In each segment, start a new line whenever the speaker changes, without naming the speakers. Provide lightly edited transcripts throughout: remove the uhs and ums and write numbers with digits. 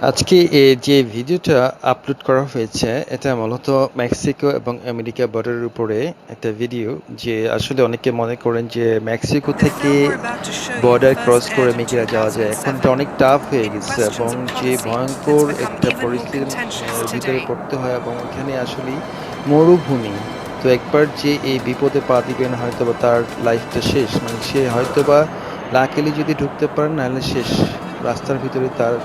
আজকে যে ভিডিওটা আপলোড করা হয়েছে এটা মূলত মেক্সিকো এবং আমেরিকা বর্ডারের উপরে একটা ভিডিও যে আসলে অনেকে মনে করেন যে মেক্সিকো
The
থেকে
film we're about to show you
border
first
cross করে
aired in
মেঘেরা যাওয়া যায় এখন
2007.
এটা অনেক টাফ হয়ে
It
গেছে এবং
questions a
যে
policy that's
ভয়ঙ্কর
become
একটা
even more
পরিস্থিতির
contentious
ভিতরে
today.
পড়তে হয় এবং এখানে আসলে মরুভূমি তো একবার যে এই বিপদে পা দিবেন হয়তো বা তার লাইফটা শেষ মানে সে হয়তো বা লাকিলি যদি ঢুকতে পারেন নাহলে শেষ রাস্তার ভিতরে তার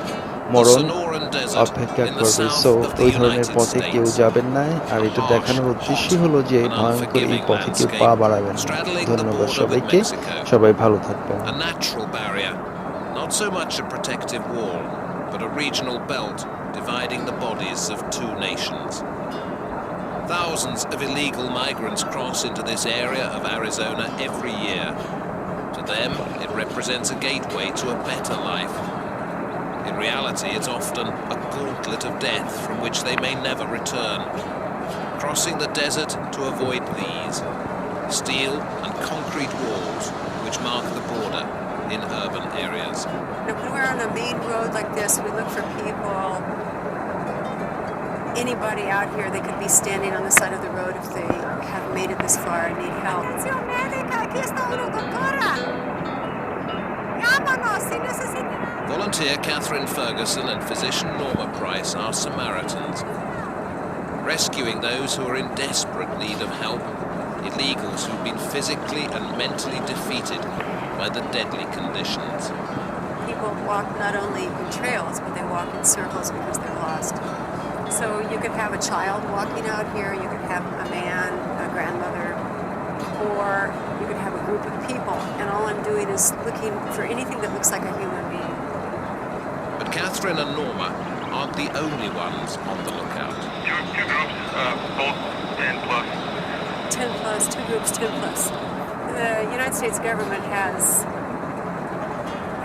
The
মরণ
Sonoran Desert
অপেক্ষা
in the
করবে।
south
সো
of the
ওই ধরনের
United
পথে কেউ
States.
যাবেন না। আর
A
এটা
harsh,
দেখানোর
hot,
উদ্দেশ্যই হলো যে
and
ভয়ঙ্কর এই
unforgiving
পথে কেউ পা
landscape
বাড়াবেন না।
straddling the
ধন্যবাদ
border with
সবাইকে।
Mexico.
সবাই ভালো থাকবেন।
A natural barrier, not so much a protective wall, but a regional belt dividing the bodies of two nations. Thousands of illegal migrants cross into this area of Arizona every year. To them, it represents a gateway to a better life. In reality, it's often a gauntlet of death from which they may never return. Crossing the desert to avoid these steel and concrete walls which mark the border in urban areas.
Now, when we're on a main road like this, we look for people, anybody out here, they could be standing on the side of the road if they have made it this far and need help.
Volunteer Catherine Ferguson and physician Norma Price are Samaritans, rescuing those who are in desperate need of help, illegals who've been physically and mentally defeated by the deadly conditions.
People walk not only in trails, but they walk in circles because they're lost. So you could have a child walking out here, you could have a man, a grandmother, or you could have a group of people, and all I'm doing is looking for anything that looks like a human being.
But Catherine and Norma aren't the only ones on the lookout.
Two groups, both 10 plus.
10 plus, two groups, 10 plus. The United States government has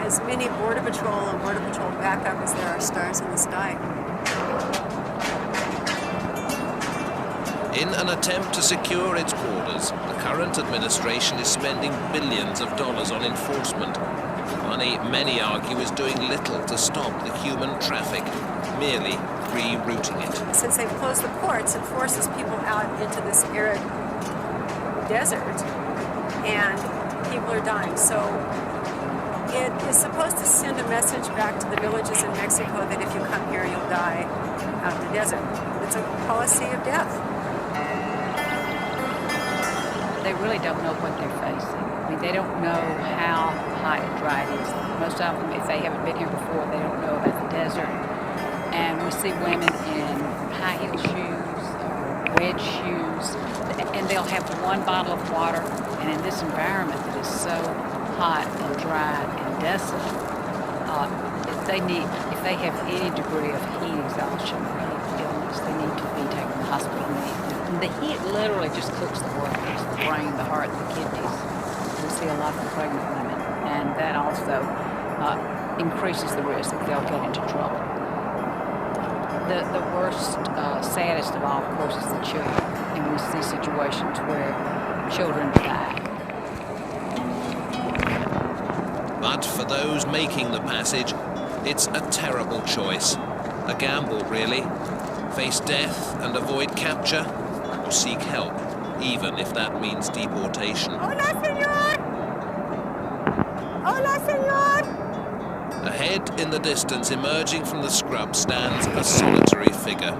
as many Border Patrol and Border Patrol backup as there are stars in the sky.
In an attempt to secure its borders, the current administration is spending billions of dollars on enforcement. Money, many argue, is doing little to stop the human traffic, merely rerouting it.
Since they've closed the ports, it forces people out into this arid desert, and people are dying. So it is supposed to send a message back to the villages in Mexico that if you come here, you'll die out in the desert. It's a policy of death.
They really don't know what they're facing. I mean, they don't know how hot and dry it is. Most of them, if they haven't been here before, they don't know about the desert. And we see women in high heel shoes, red shoes, and they'll have one bottle of water. And in this environment that is so hot and dry and desolate, if they have any degree of heat exhaustion or heat illness, they need to be taken to the hospital immediately. The heat literally just cooks the organs, the brain, the heart, the kidneys. We see a lot of pregnant women, and that also increases the risk that they'll get into trouble. The worst, saddest of all, of course, is the children, and we see situations where children die.
But for those making the passage, it's a terrible choice. A gamble, really. Face death and avoid capture, or seek help, even if that means deportation.
Hola, señor! Hola, señor!
Ahead in the distance, emerging from the scrub, stands a solitary figure.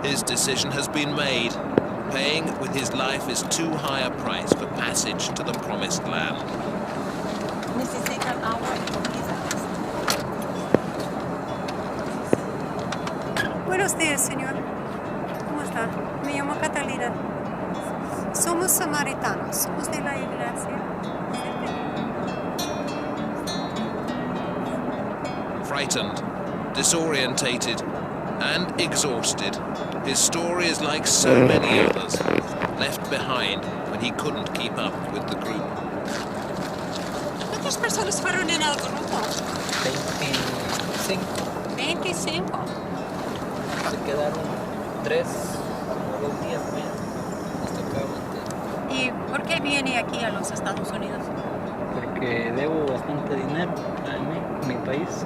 His decision has been made. Paying with his life is too high a price for passage to the promised land.
Necesitan agua y comida.
Buenos días, señor. ¿Cómo está? Me llamo Catalina. Somos samaritanos. Somos de la iglesia.
Frightened, disorientated, and exhausted, his story is like so many others, left behind when he couldn't keep up with the group.
¿Cuántas personas fueron en el grupo?
25.
25.
Se quedaron 3 o 2 días más. Nos tocaba mantener.
¿Y por qué viene aquí a los Estados Unidos?
Porque debo bastante dinero a mi país.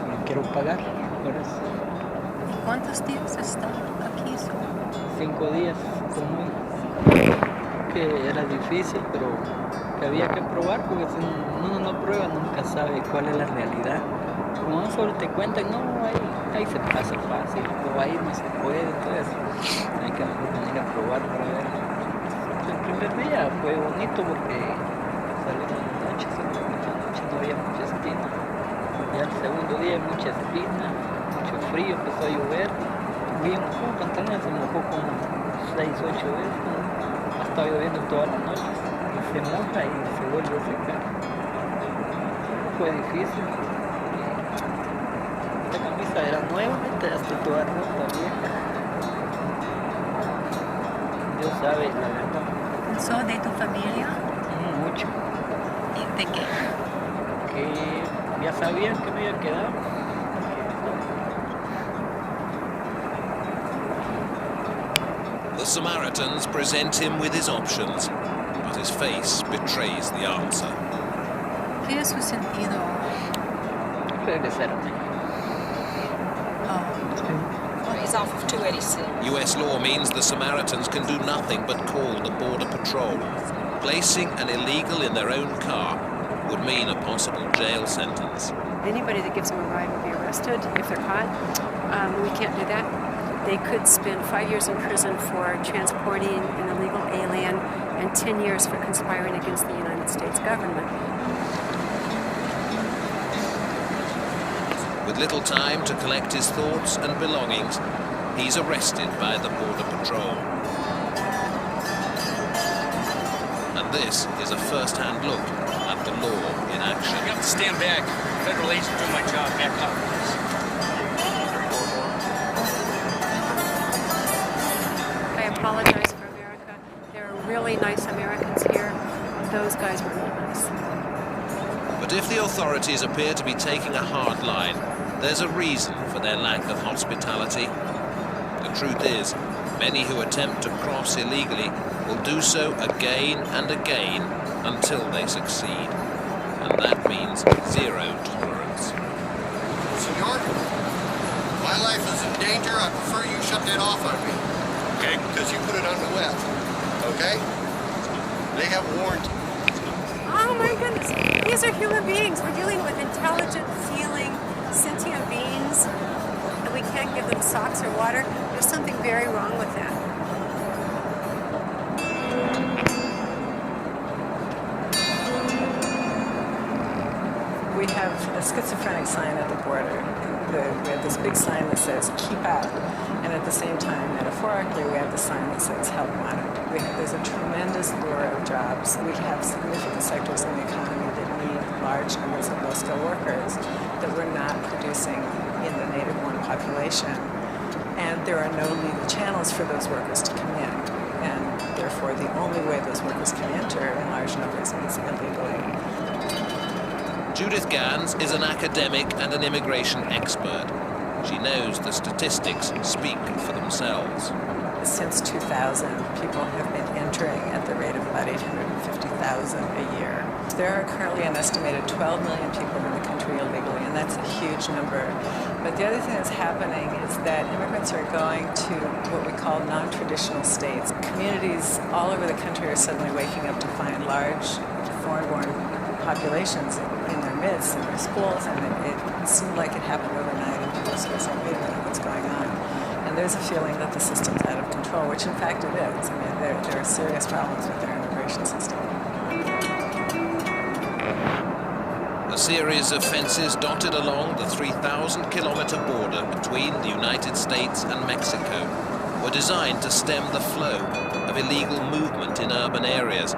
Mi quiero pagar por eso.
¿Cuántos días está aquí?
5 días, como que era difícil, pero que había que probar, porque si uno no prueba nunca sabe cuál es la realidad. Como no solo te cuentan, no, ahí se pasa fácil, o ahí no se puede, entonces hay que venir a probar para ver. El primer día fue bonito porque salieron las noches, no había mucha espina. Ya el segundo día mucha espina, mucho frío, empezó a llover. Vi un pantalón, se mojó como 6, 8 veces, ha estado lloviendo todas las noches, y se moja y se vuelve a secar. Fue difícil. Esta camisa era nueva, ya está toda rota, vieja. Dios sabe la verdad.
¿Sos de tu familia?
Mucho.
¿Y de qué?
Que ya sabían que me había quedado.
The Samaritans present him with his options, but his face betrays the answer.
¿Qué es su sentido?
Regresarme.
Well, he's off of 286.
US law means the Samaritans can do nothing but call the Border Patrol. Placing an illegal in their own car would mean a possible jail sentence.
Anybody that gives them a ride will be arrested if they're caught. We can't do that. They could spend 5 years in prison for transporting an illegal alien and 10 years for conspiring against the United States government.
With little time to collect his thoughts and belongings, he's arrested by the Border Patrol. And this is a first-hand look at the law in action.
You have to stand back. Federal agents doing my job. Back up, please.
I apologize for America. There are really nice Americans here. Those guys were not nice.
But if the authorities appear to be taking a hard line, there's a reason for their lack of hospitality. The truth is, many who attempt to cross illegally will do so again and again until they succeed. And that means zero tolerance.
Senor, my life is in danger. I prefer you shut that off on me.
Okay.
Because you put it on the web. Okay? They have warranty.
Oh my goodness, these are human beings. We're dealing with intelligent, feeling, sentient beings, and we can't give them socks or water. There's something very wrong with that.
We have a schizophrenic sign at the border. We have this big sign that says, keep out. And at the same time, metaphorically, we have the sign that says, help wanted. There's a tremendous lure of jobs. We have significant sectors in the economy that need large numbers of low-skilled workers that we're not producing in the native-born population. And there are no legal channels for those workers to come in. And therefore, the only way those workers can enter in large numbers is illegally.
Judith Gans is an academic and an immigration expert. She knows the statistics speak for themselves.
Since 2000, people have been entering at the rate of about 850,000 a year. There are currently an estimated 12 million people in the country illegally, and that's a huge number. But the other thing that's happening is that immigrants are going to what we call non-traditional states. Communities all over the country are suddenly waking up to find large foreign-born populations in their midst, in their schools, and it seemed like it happened overnight, and people sort of said, wait a minute, what's going on? And there's a feeling that the system's out of control, which in fact it is. I mean, there are serious problems with their immigration system.
A series of fences dotted along the 3,000-kilometer border between the United States and Mexico were designed to stem the flow of illegal movement in urban areas.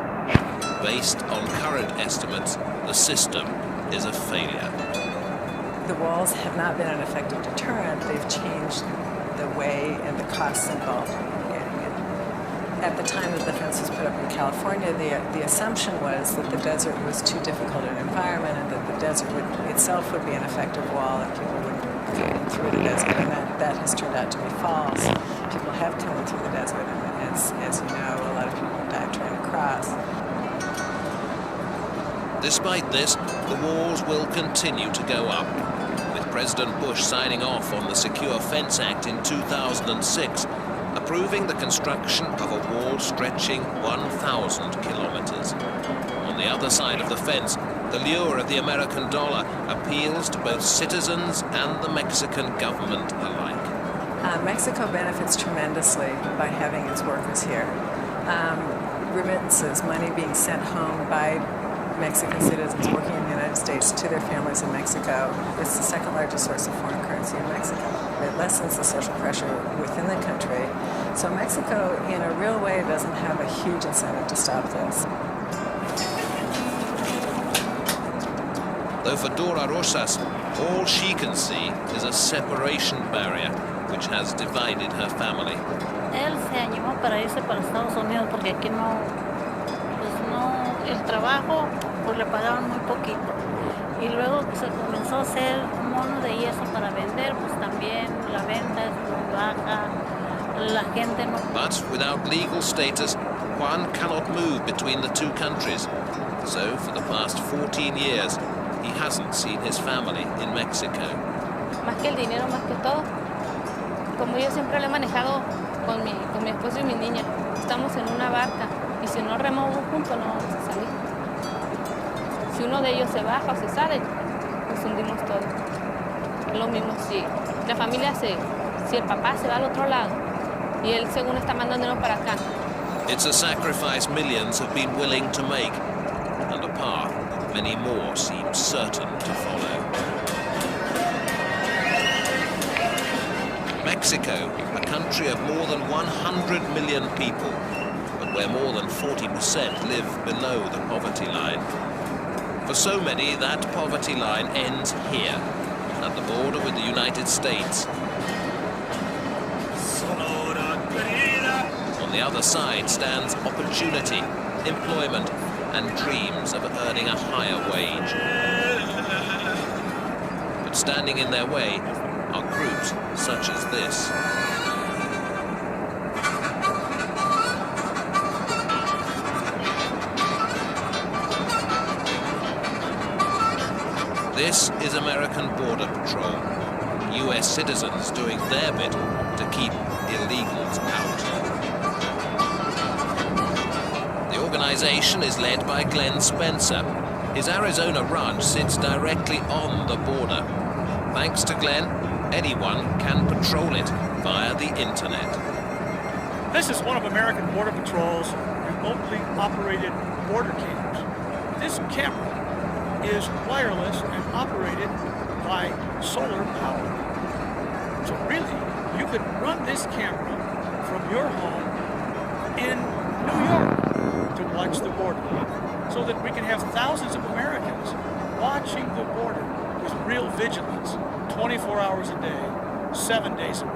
Based on current estimates, the system is a failure.
The walls have not been an effective deterrent. They've changed the way and the costs involved in getting it. At the time that the fence was put up in California, the assumption was that the desert was too difficult an environment and that the desert itself would be an effective wall and people wouldn't come in through the desert. And that has turned out to be false. People have come in through the desert, and as you know, a lot of people have died trying to cross.
Despite this, the walls will continue to go up, with President Bush signing off on the Secure Fence Act in 2006, approving the construction of a wall stretching 1,000 kilometers. On the other side of the fence, the lure of the American dollar appeals to both citizens and the Mexican government alike.
Mexico benefits tremendously by having its workers here. Remittances, money being sent home by Mexican citizens working in the United States to their families in Mexico. It's the second largest source of foreign currency in Mexico. It lessens the social pressure within the country. So Mexico, in a real way, doesn't have a huge incentive to stop this.
Though for Dora Rosas, all she can see is a separation barrier which has divided her family.
Él se animó para irse para Estados Unidos porque aquí no, pues no, el trabajo pues le pagaban muy poquito. Y luego se comenzó a hacer mono de yeso para vender, pues también la venta es muy baja, la gente no.
But without legal status, Juan cannot move between the two countries. So for the past 14 years, he hasn't seen his family in Mexico.
Más que el dinero, más que todo. Como yo siempre le he manejado con mi esposo y mi niña, estamos en una barca y si no remamos juntos no vamos a salir. Si uno de ellos se baja o se sale, nos hundimos todos. Es lo mismo si la familia si el papá se va al otro lado y él según está mandándonos para acá.
It's a sacrifice millions have been willing to make, and a path many more seem certain to follow. Mexico, a country of more than 100 million people, but where more than 40% live below the poverty line. For so many, that poverty line ends here, at the border with the United States. On the other side stands opportunity, employment, and dreams of earning a higher wage. But standing in their way are groups such as this. This is American Border Patrol, US citizens doing their bit to keep illegals out. The organization is led by Glenn Spencer. His Arizona ranch sits directly on the border. Thanks to Glenn, anyone can patrol it via the internet.
This is one of American Border Patrol's remotely operated border cams. This camera is wireless and operated by solar power. So really, you could run this camera from your home in New York to watch the border, so that we can have thousands of Americans watching the border with real vigilance, 24 hours a day, 7 days a week.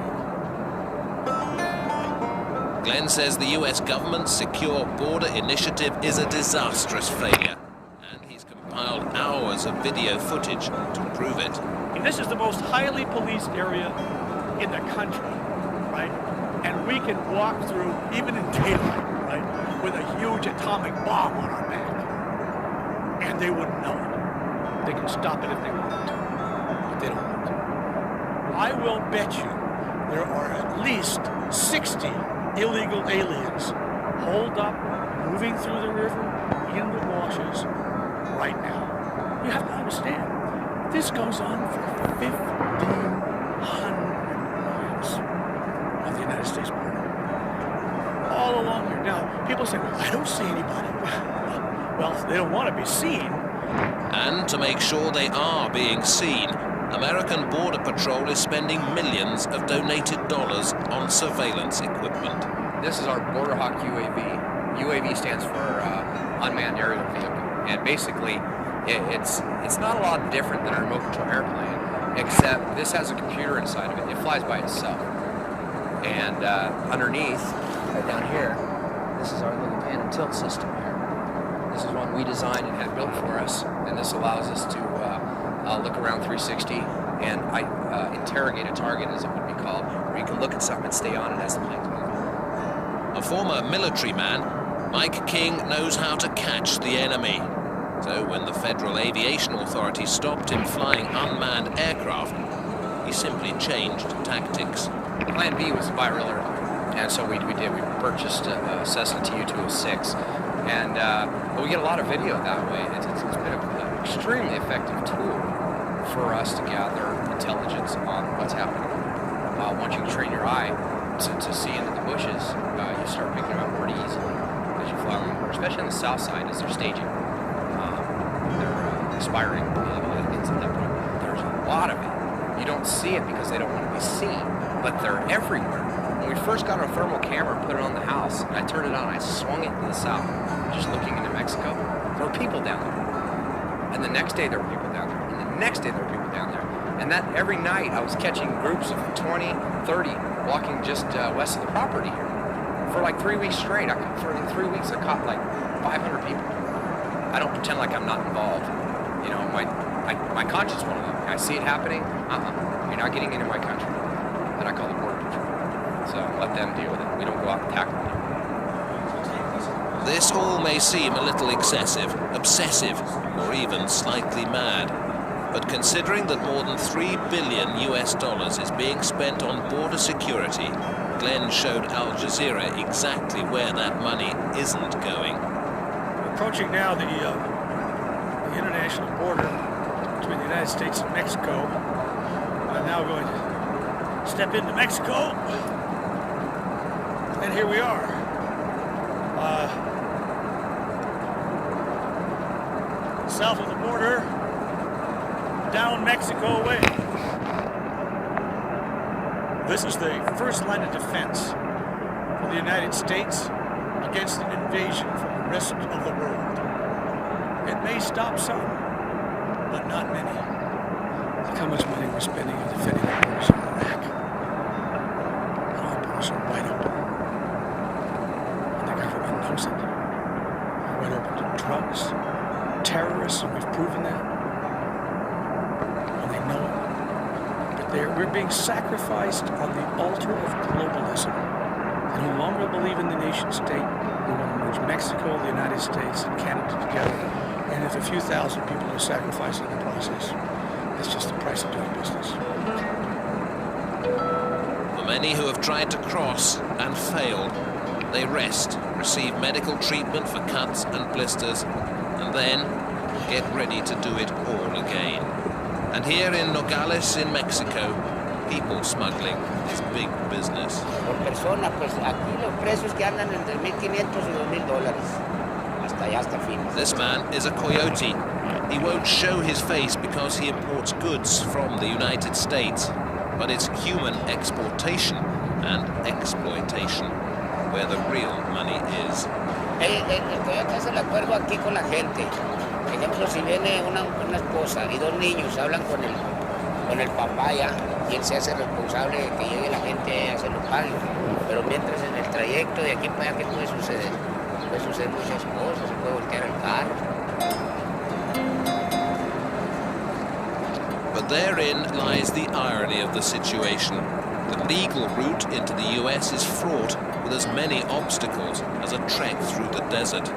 Glenn says the US government's Secure Border Initiative is a disastrous failure, and he's compiled hours of video footage to prove it.
And this is the most highly policed area in the country, right? And we can walk through, even in daylight, right, with a huge atomic bomb on our back. And they wouldn't know it. They can stop it if they want to, but they don't want to. I will bet you there are at least 60 illegal aliens holed up, moving through the river, in the washes, right now. You have to understand, this goes on for 1,500 miles of the United States border. All along here. Now, people say, well, I don't see anybody. Well, they don't want to be seen.
And to make sure they are being seen, American Border Patrol is spending millions of donated dollars on surveillance equipment.
This is our Border Hawk UAV. UAV stands for Unmanned Aerial Vehicle. And basically, it's not a lot different than a remote control airplane, except this has a computer inside of it. It flies by itself. And underneath, right down here, this is our little pan and tilt system here. This is one we designed and had built for us, and this allows us to look around 360 and interrogate a target, as it would be called, where you can look at something and stay on it as the plane's moving.
A former military man, Mike King knows how to catch the enemy. So when the Federal Aviation Authority stopped him flying unmanned aircraft, we simply changed tactics.
Plan B was to buy a real airplane, and so we did. We purchased a Cessna Tu-206, and but we get a lot of video that way. It's been an extremely effective tool for us to gather intelligence on what's happening. Once you train your eye to see into the bushes, you start picking them up pretty easily as you fly along, especially on the south side as they're staging. They're aspiring things at that point. There's a lot of it. You don't see it because they don't want to be seen, but they're everywhere. When we first got our thermal camera and put it on the house, and I turned it on, I swung it to the south, just looking into Mexico, there were people down there. And the next day there were people down there. And the next day there were people down there. And that every night I was catching groups of 20, 30 walking just west of the property here. For like 3 weeks straight, for 3 weeks I caught like 500 people. I don't pretend like I'm not involved. You know, my conscience won't allow me. I see it happening. You're not getting into my country. Then I call the border patrol. So let them deal with it. We don't go out and tackle them.
This all may seem a little excessive, obsessive, or even slightly mad. But considering that more than $3 billion US is being spent on border security, Glenn showed Aljazeera exactly where that money isn't going.
We're approaching now the international border between the United States and Mexico. I'm now going to step into Mexico. And here we are. South of the border, down Mexico way. This is the first line of defense for the United States against an invasion from the rest of the world. It may stop some, but not many. Look how much money we're spending on defending the borders of Iraq. And our borders are wide open. And the government knows it. They're wide open to drugs, terrorists, and we've proven that. And they know it. But we're being sacrificed on the altar of globalism. They no longer believe in the nation state. They want to merge Mexico, the United States, and Canada together. And if a few thousand people are sacrificed in the process, that's just the price of doing business.
For many who have tried to cross and failed, they rest, receive medical treatment for cuts and blisters, and then get ready to do it all again. And here in Nogales in Mexico, people smuggling is big business.
Por persona, pues aquí los precios que andan entre $1,500 y $2,000. Hasta allá, hasta fin.
This man is a coyote. He won't show his face because he imports goods from the United States. But it's human exportation and exploitation where the real money is.
El coyote hace el acuerdo aquí con la gente. Por ejemplo, si viene una esposa y dos niños, hablan con el papá ya, y él se hace responsable de que llegue la gente a hacer los pagos. Pero mientras en el trayecto de aquí para allá, ¿qué puede suceder? Puede suceder muchas cosas, se puede voltear el carro.
But therein lies the irony of the situation. The legal route into the US is fraught with as many obstacles as a trek through the desert.